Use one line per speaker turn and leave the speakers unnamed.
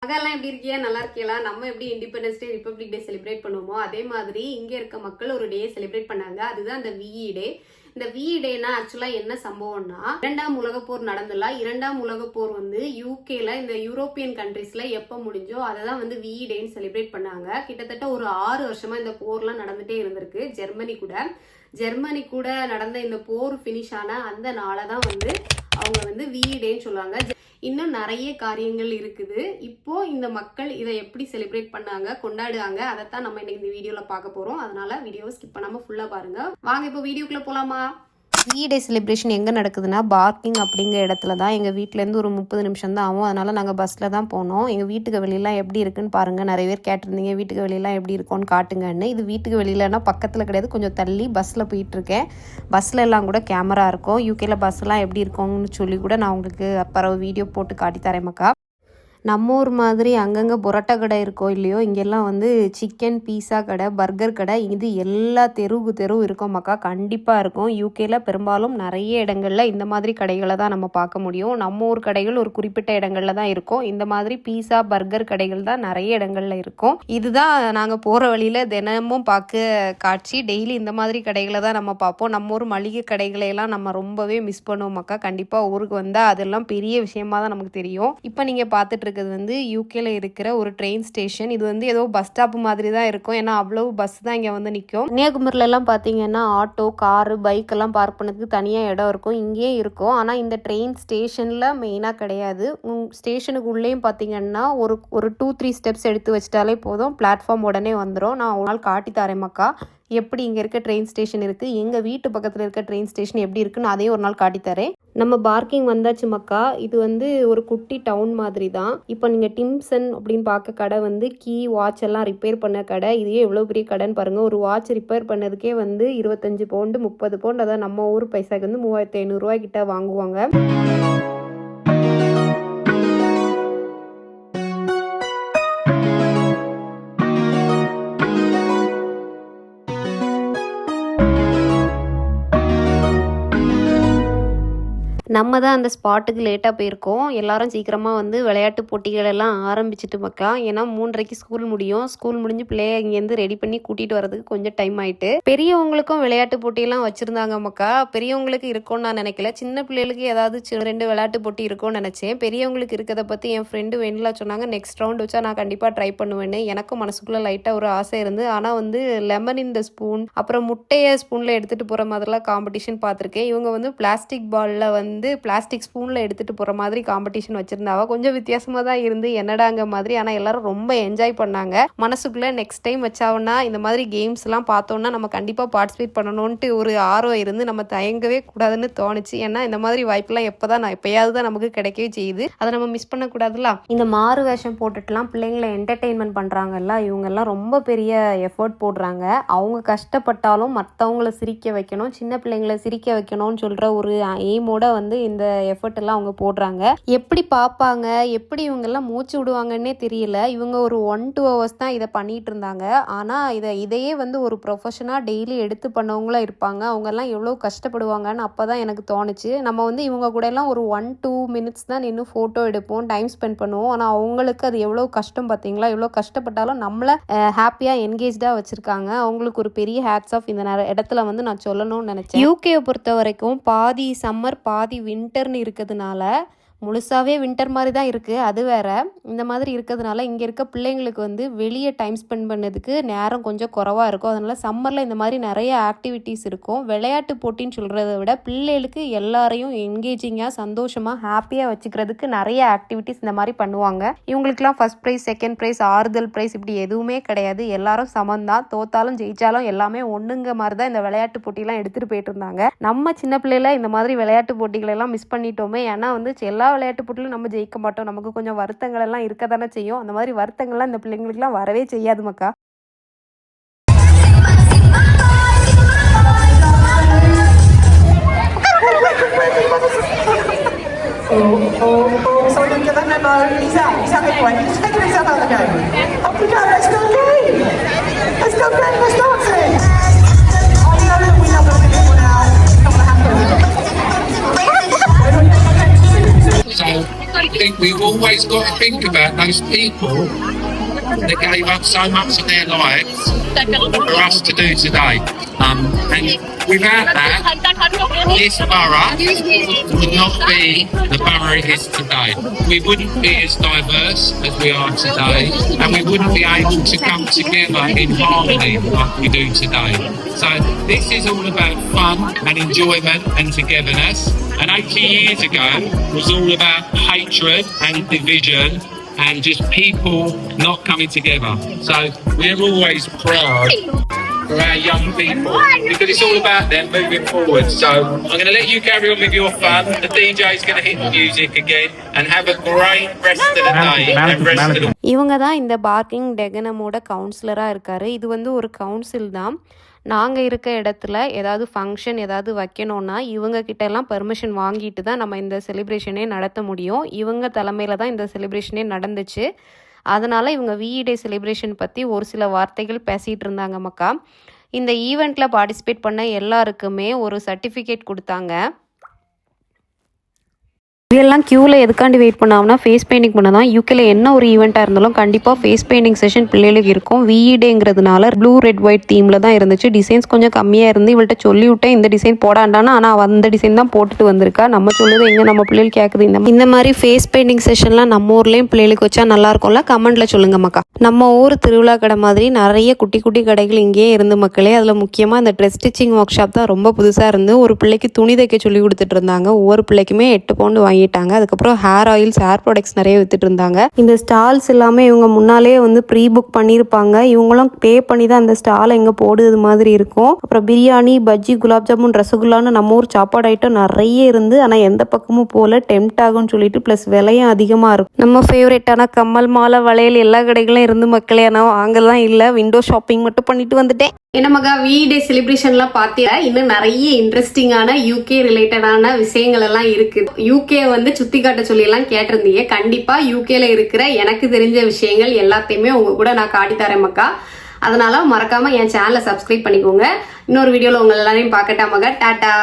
அக்காலாம் எப்படி இருக்கியா? நல்லா இருக்கீங்களா? நம்ம எப்படி independence day, republic day celebrate பண்ணுவோமோ அதே மாதிரி இங்க இருக்க மக்கள் ஒரு டே செலிப்ரேட் பண்ணாங்க. அதுதான் இந்த விஇ டே. இந்த விஇ டேனா ஆக்சுவலா என்ன சம்பவம்னா, இரண்டாம் உலக போர் நடந்துல. இரண்டாம் உலக போர் வந்து யூகேல இந்த யூரோப்பியன் கண்ட்ரீஸ்ல எப்ப முடிஞ்சோ அதை தான் வந்து விஇ டேன்னு செலிப்ரேட் பண்ணாங்க. கிட்டத்தட்ட ஒரு 6 வருஷமா இந்த போர்லாம் நடந்துட்டே இருந்திருக்கு. ஜெர்மனி கூட நடந்த இந்த போர் பினிஷ் ஆன அந்த நாளை தான் வந்து அவங்க வந்து விஇ டேன்னு சொல்லுவாங்க. இன்னும் நிறைய காரியங்கள் இருக்குது. இப்போ இந்த மக்கள் இதை எப்படி செலிப்ரேட் பண்ணாங்க, கொண்டாடுவாங்க, அதைத்தான் நம்ம இன்னைக்கு இந்த வீடியோல பார்க்க போறோம். அதனால வீடியோவை ஸ்கிப் பண்ணாம ஃபுல்லா பாருங்க. வாங்க இப்போ வீடியோக்குள்ள போலாமா? விஇ டே செலிப்ரேஷன் எங்கே நடக்குதுன்னா, பார்க்கிங் அப்படிங்கிற இடத்துல தான். எங்கள் வீட்டிலேருந்து ஒரு 30 நிமிஷம் தான் ஆகும். அதனால் நாங்கள் பஸ்ஸில் தான் போனோம். எங்கள் வீட்டுக்கு வெளியெல்லாம் எப்படி இருக்குன்னு பாருங்கள். நிறைய பேர் கேட்டிருந்தீங்க வீட்டுக்கு வெளியெல்லாம் எப்படி இருக்கும்னு காட்டுங்கன்னு. இது வீட்டுக்கு வெளியிலனா பக்கத்தில் கிடையாது, கொஞ்சம் தள்ளி பஸ்ஸில் போயிட்டுருக்கேன். பஸ்ஸில் எல்லாம் கூட கேமரா இருக்கும். யூகேல பஸ்ஸெல்லாம் எப்படி இருக்கும்னு சொல்லி கூட நான் உங்களுக்கு அப்புறம் வீடியோ போட்டு காட்டி தரேன் மக்கா. நம்ம ஊர் மாதிரி அங்கங்கே புரோட்டா கடை இருக்கோ இல்லையோ, இங்கெல்லாம் வந்து சிக்கன் பீஸா கடை, பர்கர் கடை, இது எல்லா தெருவும் இருக்கும் மக்கா. கண்டிப்பாக இருக்கும். யூகேல பெரும்பாலும் நிறைய இடங்களில் இந்த மாதிரி கடைகளை தான் நம்ம பார்க்க முடியும். நம்ம ஊர் கடைகள் ஒரு குறிப்பிட்ட இடங்களில் தான் இருக்கும். இந்த மாதிரி பீஸா பர்கர் கடைகள் தான் நிறைய இடங்களில் இருக்கும். இதுதான் நாங்கள் போகிற வழியில் தினமும் பார்க்க காட்சி. டெய்லி இந்த மாதிரி கடைகளை தான் நம்ம பார்ப்போம். நம்ம ஊர் மளிகை கடைகளையெல்லாம் நம்ம ரொம்பவே மிஸ் பண்ணுவோம் மக்கா. கண்டிப்பாக ஊருக்கு வந்தால் அதெல்லாம் பெரிய விஷயமா தான் நமக்கு தெரியும். இப்போ நீங்கள் பார்த்துட்டு இருக்கிறது வந்து யூகேல இருக்கிற ஒரு ட்ரெயின் ஸ்டேஷன். இது வந்து ஏதோ பஸ் ஸ்டாப் மாதிரி தான் இருக்கும். ஏன்னா அவ்வளவு பஸ் தான் இங்கே வந்து நிற்கும். கன்னியாகுமரியில எல்லாம் பார்த்தீங்கன்னா ஆட்டோ, காரு, பைக் எல்லாம் பார்க் பண்ணதுக்கு தனியாக இடம் இருக்கும். இங்கேயே இருக்கும். ஆனால் இந்த ட்ரெயின் ஸ்டேஷனில் மெயினாக கிடையாது. ஸ்டேஷனுக்கு உள்ளேயும் பார்த்தீங்கன்னா ஒரு 2-3 ஸ்டெப்ஸ் எடுத்து வச்சிட்டாலே போதும், பிளாட்ஃபார்ம் உடனே வந்துடும். நான் ஒரு நாள் காட்டி தரேன் மக்கா எப்படி இங்கே இருக்க ட்ரெயின் ஸ்டேஷன் இருக்குது, எங்கள் வீட்டு பக்கத்தில் இருக்க ட்ரெயின் ஸ்டேஷன் எப்படி இருக்குன்னு அதையும் ஒரு நாள் காட்டித்தரேன். நம்ம பார்க்கிங் வந்தாச்சு மக்கா. இது வந்து ஒரு குட்டி டவுன் மாதிரி தான். இப்போ நீங்கள் டிம்சன் அப்படின்னு பார்க்க கடை வந்து கீ, வாட்ச் எல்லாம் ரிப்பேர் பண்ண கடை. இதுவே எவ்வளோ பெரிய கடைன்னு பாருங்கள். ஒரு வாட்ச் ரிப்பேர் பண்ணதுக்கே வந்து 25 பவுண்டு 30 பவுண்டு, அதாவது நம்ம ஊர் பைசாக்கு வந்து 3500 ரூபாய் கிட்ட வாங்குவாங்க. நம்ம தான் அந்த ஸ்பாட்டுக்கு லேட்டாக போயிருக்கோம். எல்லாரும் சீக்கிரமாக வந்து விளையாட்டு போட்டிகள் எல்லாம் ஆரம்பிச்சிட்டு மக்கா. ஏன்னா 3:30 ஸ்கூல் முடியும். ஸ்கூல் முடிஞ்சு பிள்ளைய இங்கேருந்து ரெடி பண்ணி கூட்டிகிட்டு வரதுக்கு கொஞ்சம் டைம் ஆயிட்டு. பெரியவங்களுக்கும் விளையாட்டு போட்டியெல்லாம் வச்சுருந்தாங்க மக்கா. பெரியவங்களுக்கு இருக்கும்னு நான் நினைக்கல. சின்ன பிள்ளைகளுக்கு ஏதாவது 2 விளையாட்டு போட்டி இருக்கும்னு நினச்சேன். பெரியவங்களுக்கு இருக்கிறத பற்றி என் ஃப்ரெண்டு வெண்ணிலா சொன்னாங்க, நெக்ஸ்ட் ரவுண்ட் வச்சா நான் கண்டிப்பாக ட்ரை பண்ணுவேன்னு. எனக்கும் மனசுக்குள்ளே லைட்டாக ஒரு ஆசை இருந்து. ஆனால் வந்து லெமன் இந்த ஸ்பூன், அப்புறம் முட்டையை ஸ்பூனில் எடுத்துகிட்டு போகிற மாதிரிலாம் காம்படிஷன் பார்த்துருக்கேன். இவங்க வந்து பிளாஸ்டிக் பாலில் வந்து பிளாஸ்டிக் ஸ்பூனில் எடுத்துகிட்டு போகிற மாதிரி காம்படிஷன் வச்சுருந்தாவா. கொஞ்சம் வித்தியாசமாக தான் இருந்து என்னடாங்க மாதிரி. ஆனால் எல்லாரும் ரொம்ப என்ஜாய் பண்ணாங்க. மனசுக்குள்ளே நெக்ஸ்ட் டைம் வச்சாவோன்னா இந்த மாதிரி கேம்ஸ்லாம் பார்த்தோன்னா நம்ம கண்டிப்பாக பார்ட்டிசிபேட் பண்ணணுன்ட்டு ஒரு ஆர்வம் இருந்து நம்ம தயங்கவே கூடாதுன்னு தோணுச்சு. ஏன்னா இந்த மாதிரி வாய்ப்பெல்லாம் எப்போயாவது தான் நமக்கு கிடைக்கவே செய்யுது. அதை நம்ம மிஸ் பண்ணக்கூடாதுல்ல. இந்த மாறு வேஷம் போட்டுட்டுலாம் பிள்ளைங்களை என்டர்டெயின்மெண்ட் பண்ணுறாங்கல்ல, இவங்கெல்லாம் ரொம்ப பெரிய எஃபர்ட் போடுறாங்க. அவங்க கஷ்டப்பட்டாலும் மற்றவங்கள சிரிக்க வைக்கணும், சின்ன பிள்ளைங்களை சிரிக்க வைக்கணும்னு சொல்கிற ஒரு எய்மோட வந்து இந்த எஃபர்ட் எல்லாம் அவங்க போடுறாங்க. எப்படி பார்ப்பாங்க, எப்படி இவங்கெல்லாம் மூச்சு விடுவாங்கன்னே தெரியல. இவங்க ஒரு 1-2 hours தான் இதை பண்ணிட்டு இருந்தாங்க. ஆனால் இதையே வந்து ஒரு ப்ரொஃபஷனாக டெய்லி எடுத்து பண்ணவங்களும் இருப்பாங்க. அவங்கெல்லாம் எவ்வளோ கஷ்டப்படுவாங்கன்னு அப்போ தான் எனக்கு தோணுச்சு. நம்ம வந்து இவங்க கூட எல்லாம் ஒரு 1-2 minutes தான் நின்று ஃபோட்டோ எடுப்போம், டைம் ஸ்பெண்ட் பண்ணுவோம். ஆனால் அவங்களுக்கு அது எவ்வளோ கஷ்டம் பார்த்தீங்களா. எவ்வளோ கஷ்டப்பட்டாலும் நம்மளை ஹாப்பியாக என்கேஜாக வச்சுருக்காங்க. அவங்களுக்கு ஒரு பெரிய ஹேட்ஸ் ஆஃப் இந்த இடத்துல வந்து நான் சொல்லணும்னு நினச்சேன். யூகேயை பொறுத்த வரைக்கும் பாதி சம்மர் பாதி வின்டர்னு இருக்கிறதுனால, முழுசாவே வின்டர் மாதிரி தான் இருக்குது, அது வேற. இந்த மாதிரி இருக்கிறதுனால இங்கே இருக்க பிள்ளைங்களுக்கு வந்து வெளியே டைம் ஸ்பெண்ட் பண்ணதுக்கு நேரம் கொஞ்சம் குறைவாக இருக்கும். அதனால சம்மரில் இந்த மாதிரி நிறைய ஆக்டிவிட்டீஸ் இருக்கும். விளையாட்டு போட்டின்னு சொல்கிறத விட பிள்ளைகளுக்கு எல்லாரையும் என்கேஜிங்காக, சந்தோஷமாக, ஹாப்பியாக வச்சுக்கிறதுக்கு நிறைய ஆக்டிவிட்டீஸ் இந்த மாதிரி பண்ணுவாங்க. இவங்களுக்குலாம் ஃபர்ஸ்ட் ப்ரைஸ், செகண்ட் ப்ரைஸ், ஆறுதல் ப்ரைஸ் இப்படி எதுவுமே கிடையாது. எல்லாரும் சமந்தான். தோத்தாலும் ஜெயிச்சாலும் எல்லாமே ஒன்றுங்க மாதிரி தான் இந்த விளையாட்டு போட்டியெல்லாம் எடுத்துகிட்டு போயிட்டு இருந்தாங்க. நம்ம சின்ன பிள்ளைல இந்த மாதிரி விளையாட்டு போட்டிகளெல்லாம் மிஸ் பண்ணிட்டோமே. ஏன்னா வந்து எல்லா விளையாட்டு போட்டிலும் நம்ம ஜெயிக்க மாட்டோம். நமக்கு கொஞ்சம் வருத்தங்கள் எல்லாம் இருக்க தானே செய்யும். அந்த மாதிரி வருத்தங்கள்லாம் இந்த பிள்ளைங்களுக்குலாம் வரவே செய்யாது மக்கா.
think we've always got to think about those people that gave up so much of their lives for us to do today. And without that, this borough would not be the borough it is today. We wouldn't be as diverse as we are today, and we wouldn't be able to come together in harmony like we do today. So this is all about fun and enjoyment and togetherness. And 80 years ago was all about hatred and division and just people not coming together. So we're always proud for our young people because it's all about them moving forward. So I'm going to let you carry on with your fun. The DJ is going to hit the music again and have a great rest of the day and rest of the
இவங்க தான் இந்த parking டெகனமோட கவுன்சிலராக இருக்கார். இது வந்து ஒரு council தான். நாங்கள் இருக்க இடத்துல ஏதாவது ஃபங்க்ஷன் ஏதாவது வைக்கணுன்னா இவங்கக்கிட்ட எல்லாம் பெர்மிஷன் வாங்கிட்டு தான் நம்ம இந்த செலிப்ரேஷனே நடத்த முடியும். இவங்க தலைமையில் தான் இந்த செலிப்ரேஷனே நடந்துச்சு. அதனால் இவங்க VE டே செலிப்ரேஷன் பற்றி ஒரு சில வார்த்தைகள் பேசிகிட்டு இருந்தாங்க மக்கா. இந்த ஈவெண்ட்டில் பார்ட்டிசிபேட் பண்ண எல்லாருக்குமே ஒரு சர்டிஃபிகேட் கொடுத்தாங்க. இதெல்லாம் க்யூவில் எதுக்காண்டி வெயிட் பண்ணாங்கன்னா ஃபேஸ் பெயிண்டிங் பண்ண தான். யூகேல என்ன ஒரு ஈவெண்ட்டாக இருந்தாலும் கண்டிப்பாக ஃபேஸ் பெயிண்டிங் செஷன் பிள்ளைகளுக்கு இருக்கும். VE டேங்கிறதுனால ப்ளூ ரெட் ஒயிட் தீமில் தான் இருந்துச்சு. டிசைன்ஸ் கொஞ்சம் கம்மியாக இருந்து இவள்கிட்ட சொல்லிவிட்டேன் இந்த டிசைன் போடாண்டானா, ஆனால் அந்த டிசைன் தான் போட்டுட்டு வந்திருக்கா. நம்ம சொல்லுது எங்கே நம்ம பிள்ளைகள் கேட்குது. இந்த மாதிரி ஃபேஸ் பெயிண்டிங் செஷன்லாம் நம்ம ஊர்லேயும் பிள்ளைகளுக்கு வச்சா நல்லாயிருக்கும்ல. கமெண்ட்டில் சொல்லுங்க மக்கா. நம்ம ஊர் திருவிழா கடை மாதிரி நிறைய குட்டி குட்டி கடைகள் இங்கேயே இருந்து மக்களே. அதில் முக்கியமாக இந்த ட்ரெஸ் ஸ்டிச்சிங் ஒர்க் ஷாப் தான் ரொம்ப புதுசாக இருந்து ஒரு பிள்ளைக்கு துணி தைக்க சொல்லி கொடுத்துட்டு இருந்தாங்க. ஒவ்வொரு பிள்ளைக்குமே 8 பவுண்டு வாங்கிட்டாங்க. அதுக்கப்புறம் ஹேர் ஆயில்ஸ் ஹேர் ப்ராடக்ட்ஸ் நிறைய வித்துட்டு இருந்தாங்க. இந்த ஸ்டால்ஸ் எல்லாமே இவங்க முன்னாலே வந்து ப்ரீ புக் பண்ணியிருப்பாங்க. இவங்களும் பே பண்ணி தான் அந்த ஸ்டால் எங்கே போடுறது மாதிரி இருக்கும். அப்புறம் பிரியாணி பஜ்ஜி குலாப் ஜாமுன் ரசகுல்லான்னு நம்ம ஊர் சாப்பாடு ஐட்டம் நிறைய இருந்து ஆனால் எந்த பக்கமும் போல டெம்ட் ஆகும்னு சொல்லிட்டு ப்ளஸ் விலையும் அதிகமாக இருக்கும். நம்ம ஃபேவரட்டான கம்மல் மாலை வளையல் எல்லா கடைகளும் இருந்து மக்களே. ஆனால் வாங்கலாம் இல்லை, விண்டோ ஷாப்பிங் மட்டும் பண்ணிட்டு வந்துட்டேன். என்ன மகா VE டே செலிப்ரேஷன்லாம் பார்த்தீங்க. இன்னும் நிறைய இன்ட்ரெஸ்டிங்கான UK ரிலேட்டடான விஷயங்கள் எல்லாம் இருக்கு. UK வந்து சுத்தி காட்ட சொல்லி எல்லாம் கேட்டிருந்தீங்க. கண்டிப்பா UKல இருக்கிற எனக்கு தெரிஞ்ச விஷயங்கள் எல்லாத்தையுமே உங்க கூட நான் காட்டி தரேன் மக்கா. அதனால மறக்காம என் சேனலை சப்ஸ்கிரைப் பண்ணிக்கோங்க. இன்னொரு வீடியோல உங்க எல்லாரையும் பார்க்கட்டா மகா. டாடா.